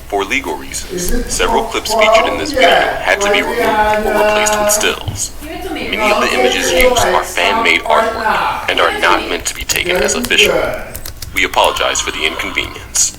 For legal reasons, several clips featured in this video had to be removed or replaced with stills. Many of the images used are fan-made artwork and are not meant to be taken as official. We apologize for the inconvenience.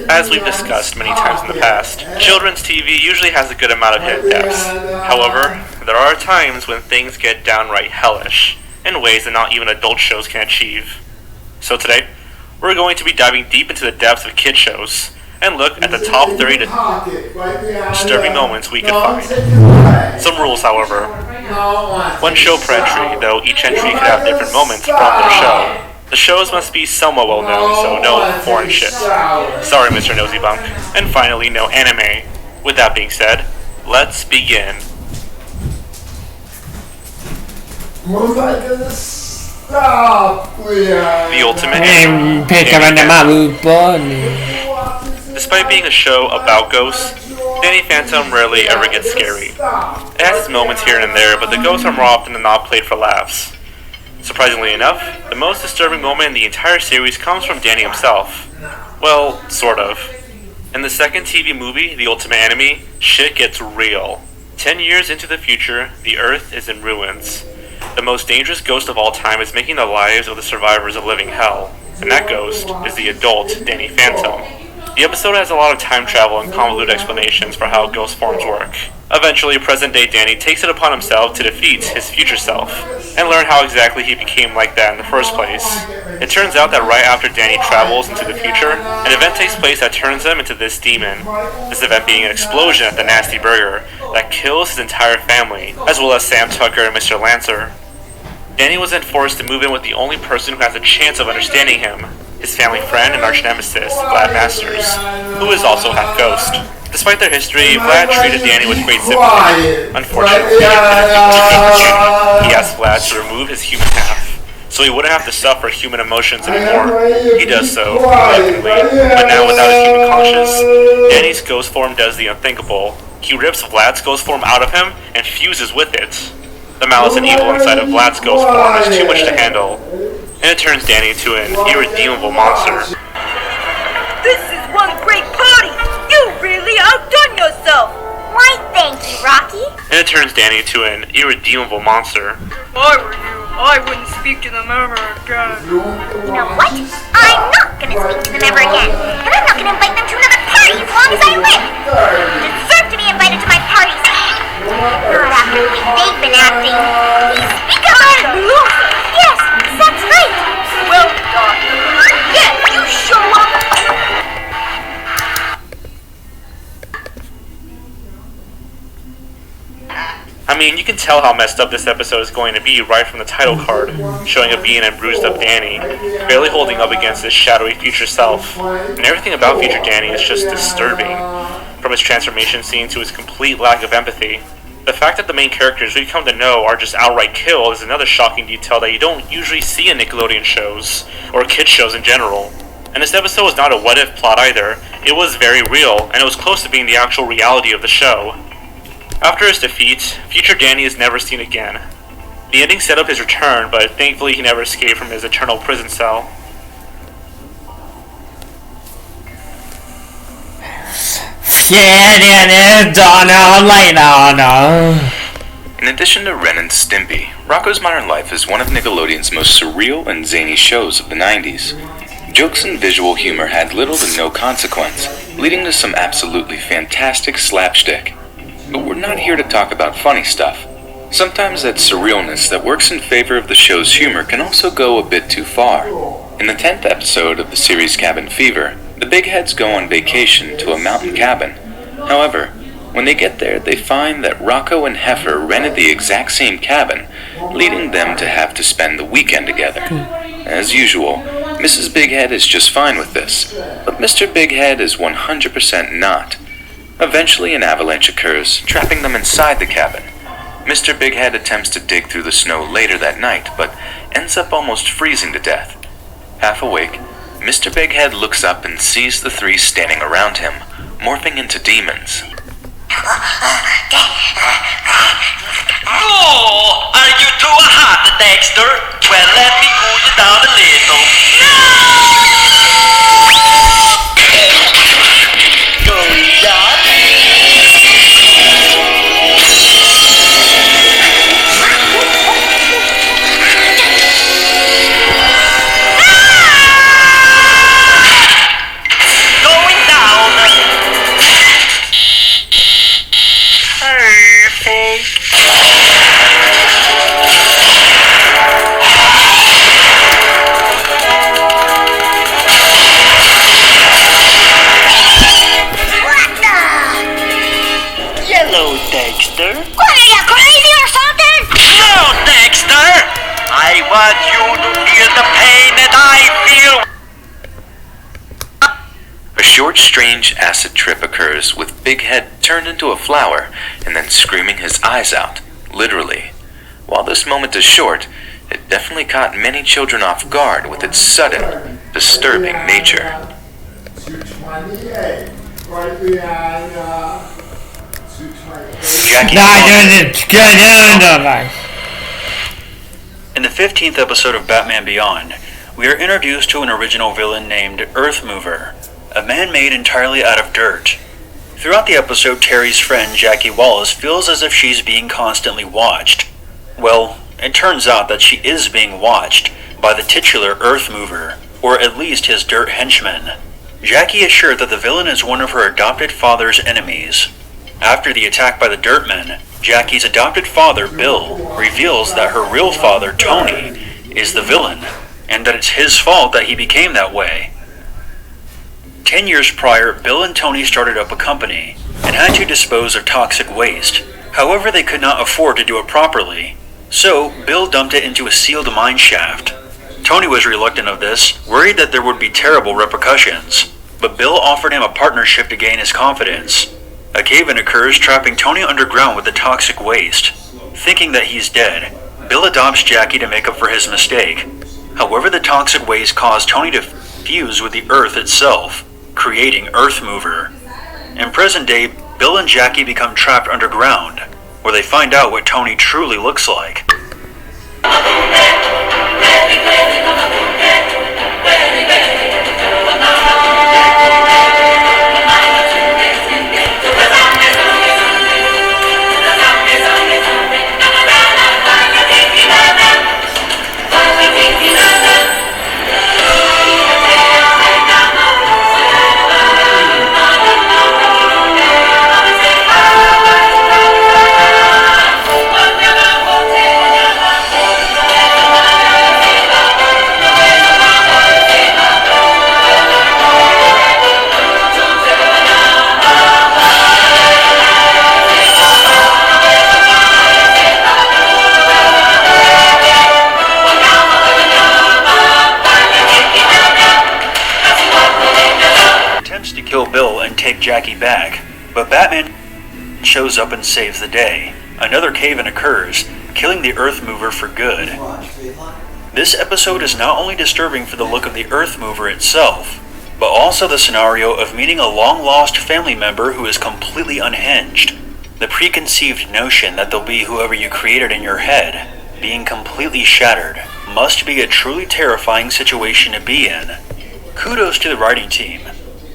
As we've discussed many times in the past, children's TV usually has a good amount of hidden depths. However, there are times when things get downright hellish, in ways that not even adult shows can achieve. So today, we're going to be diving deep into the depths of kid shows, and look at the top 30 disturbing moments we could find. Some rules, however. One show per entry, though each entry could have different moments from their show. The shows must be somewhat well known, so no foreign shit. Sorry, Mr. Nosy Bunk. And finally, no anime. With that being said, let's begin. The ultimate anime. Despite being a show about ghosts, Danny Phantom rarely ever gets scary. It has its moments here and there, but the ghosts are more often than not played for laughs. Surprisingly enough, the most disturbing moment in the entire series comes from Danny himself. Well, sort of. In the second TV movie, The Ultimate Enemy, shit gets real. 10 years into the future, the Earth is in ruins. The most dangerous ghost of all time is making the lives of the survivors a living hell, and that ghost is the adult Danny Phantom. The episode has a lot of time travel and convoluted explanations for how ghost forms work. Eventually, present-day Danny takes it upon himself to defeat his future self, and learn how exactly he became like that in the first place. It turns out that right after Danny travels into the future, an event takes place that turns him into this demon. This event being an explosion at the Nasty Burger that kills his entire family, as well as Sam Tucker and Mr. Lancer. Danny was then forced to move in with the only person who has a chance of understanding him, his family friend and arch nemesis, Vlad Masters, who is also half ghost. Despite their history, Vlad treated Danny with great sympathy. Unfortunately, he asked Vlad to remove his human half, so he wouldn't have to suffer human emotions anymore. He does so, reluctantly, but now without his human conscience, Danny's ghost form does the unthinkable. He rips Vlad's ghost form out of him and fuses with it. The malice and evil inside of Vlad's ghost form is too much to handle, and it turns Danny into an irredeemable monster. This is one great party! You really outdone yourself! Why, thank you, Rocky. And it turns Danny into an irredeemable monster. If I were you, I wouldn't speak to them ever again. You know what? I'm not gonna speak to them ever again. And I'm not gonna invite them to another party as long as I live. They deserve to be invited to my parties. Not after the way they've been acting. Speak up! Yes, that's right. Well done. Yeah, you show up. I mean, you can tell how messed up this episode is going to be right from the title card, showing a beaten and bruised up Danny, barely holding up against his shadowy future self. And everything about future Danny is just disturbing, from his transformation scene to his complete lack of empathy. The fact that the main characters we come to know are just outright killed is another shocking detail that you don't usually see in Nickelodeon shows, or kids shows in general. And this episode was not a what-if plot either. It was very real, and it was close to being the actual reality of the show. After his defeat, future Danny is never seen again. The ending set up his return, but thankfully he never escaped from his eternal prison cell. In addition to Ren and Stimpy, Rocko's Modern Life is one of Nickelodeon's most surreal and zany shows of the 90s. Jokes and visual humor had little to no consequence, leading to some absolutely fantastic slapstick. But we're not here to talk about funny stuff. Sometimes that surrealness that works in favor of the show's humor can also go a bit too far. In the 10th episode of the series Cabin Fever, the Big Heads go on vacation to a mountain cabin. However, when they get there, they find that Rocko and Heifer rented the exact same cabin, leading them to have to spend the weekend together. As usual, Mrs. Big Head is just fine with this, but Mr. Big Head is 100% not. Eventually, an avalanche occurs, trapping them inside the cabin. Mr. Big Head attempts to dig through the snow later that night, but ends up almost freezing to death. Half awake, Mr. Big Head looks up and sees the three standing around him, morphing into demons. Oh, are you too hot, Dexter? Well, let me cool you down a little. No! strange acid trip occurs with Big Head turned into a flower and then screaming his eyes out, literally. While this moment is short, it definitely caught many children off guard with its sudden, disturbing nature. Jackie. In the 15th episode of Batman Beyond, we are introduced to an original villain named Earthmover, a man made entirely out of dirt. Throughout the episode, Terry's friend Jackie Wallace feels as if she's being constantly watched. Well, it turns out that she is being watched by the titular Earthmover, or at least his dirt henchman. Jackie is sure that the villain is one of her adopted father's enemies. After the attack by the Dirtmen, Jackie's adopted father, Bill, reveals that her real father, Tony, is the villain, and that it's his fault that he became that way. 10 years prior, Bill and Tony started up a company, and had to dispose of toxic waste. However, they could not afford to do it properly, so Bill dumped it into a sealed mine shaft. Tony was reluctant of this, worried that there would be terrible repercussions, but Bill offered him a partnership to gain his confidence. A cave-in occurs, trapping Tony underground with the toxic waste. Thinking that he's dead, Bill adopts Jackie to make up for his mistake. However, the toxic waste caused Tony to fuse with the earth itself, creating Earthmover. In present day, Bill and Jackie become trapped underground, where they find out what Tony truly looks like. Take Jackie back, but Batman shows up and saves the day. Another cave-in occurs, killing the Earthmover for good. This episode is not only disturbing for the look of the Earthmover itself, but also the scenario of meeting a long-lost family member who is completely unhinged. The preconceived notion that they'll be whoever you created in your head, being completely shattered, must be a truly terrifying situation to be in. Kudos to the writing team.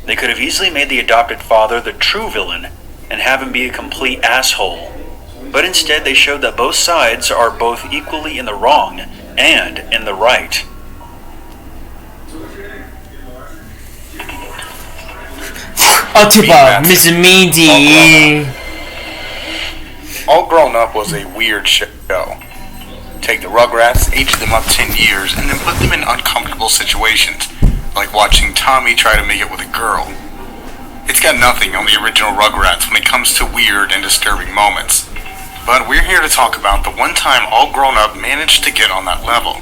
They could have easily made the adopted father the true villain and have him be a complete asshole. But instead they showed that both sides are both equally in the wrong and in the right. Miss Mindy. All Grown Up was a weird show. Take the Rugrats, age them up 10 years, and then put them in uncomfortable situations, like watching Tommy try to make it with a girl. It's got nothing on the original Rugrats when it comes to weird and disturbing moments. But we're here to talk about the one time All Grown Up managed to get on that level.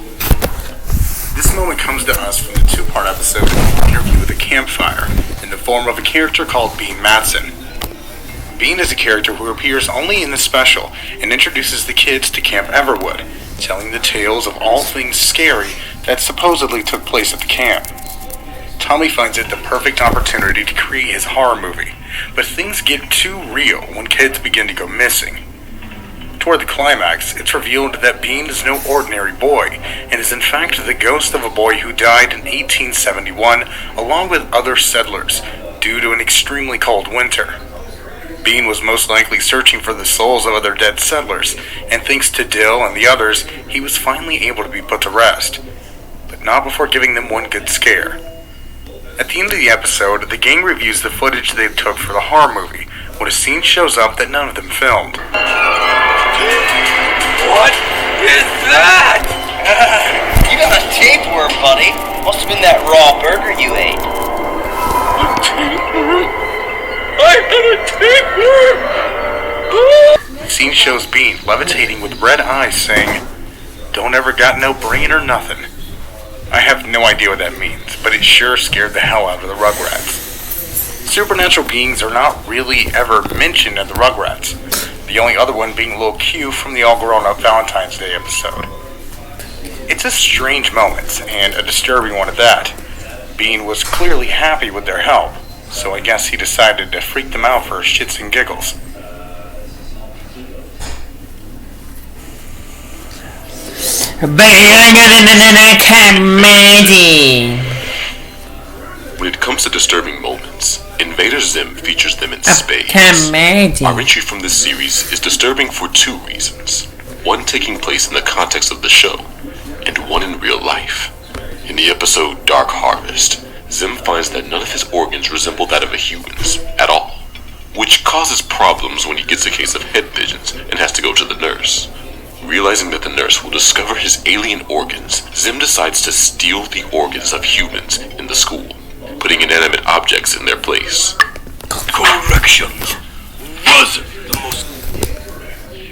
This moment comes to us from the two-part episode Interview with a Campfire, in the form of a character called Bean Matson. Bean is a character who appears only in the special and introduces the kids to Camp Everwood, telling the tales of all things scary that supposedly took place at the camp. Tommy finds it the perfect opportunity to create his horror movie, but things get too real when kids begin to go missing. Toward the climax, it's revealed that Bean is no ordinary boy, and is in fact the ghost of a boy who died in 1871 along with other settlers, due to an extremely cold winter. Bean was most likely searching for the souls of other dead settlers, and thanks to Dill and the others, he was finally able to be put to rest, but not before giving them one good scare. At the end of the episode, the gang reviews the footage they took for the horror movie, when a scene shows up that none of them filmed. What is that? You got a tapeworm, buddy. Must have been that raw burger you ate. A tapeworm? I had a tapeworm! The scene shows Bean levitating with red eyes saying, "Don't ever got no brain or nothing." I have no idea what that means, but it sure scared the hell out of the Rugrats. supernatural beings are not really ever mentioned in the Rugrats. The only other one being Lil Q from the All Grown Up Valentine's Day episode. It's a strange moment, and a disturbing one at that. Bean was clearly happy with their help, so I guess he decided to freak them out for shits and giggles. When it comes to disturbing moments, Invader Zim features them in spades. Our entry from this series is disturbing for two reasons. One taking place in the context of the show, and one in real life. In the episode Dark Harvest, Zim finds that none of his organs resemble that of a human's at all, which causes problems when he gets a case of head visions and has to go to the nurse. Realizing that the nurse will discover his alien organs, Zim decides to steal the organs of humans in the school, putting inanimate objects in their place. Correction. Was the most